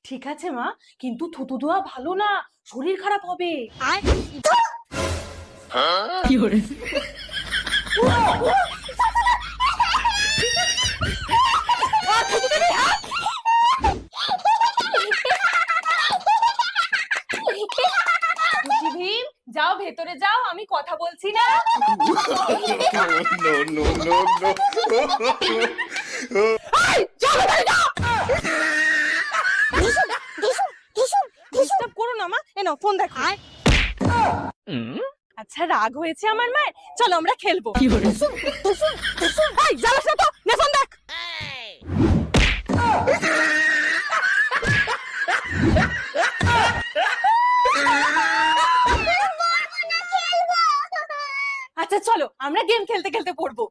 ঠিক আছে মা, কিন্তু থুতু দেওয়া ভালো না, শরীর খারাপ হবে। কি করে? খুশি ভীম, যাও ভেতরে যাও, আমি কথা বলছি না। No, no, no, no. Disturb করো না মা, এ নাও ফোন দেখো। আচ্ছা রাগ হয়েছে আমার মায়ের, চলো আমরা খেলবো। এই জ্বালাস না তো, নে ফোন দেখ। আচ্ছা চলো আমরা গেম খেলতে খেলতে পড়বো।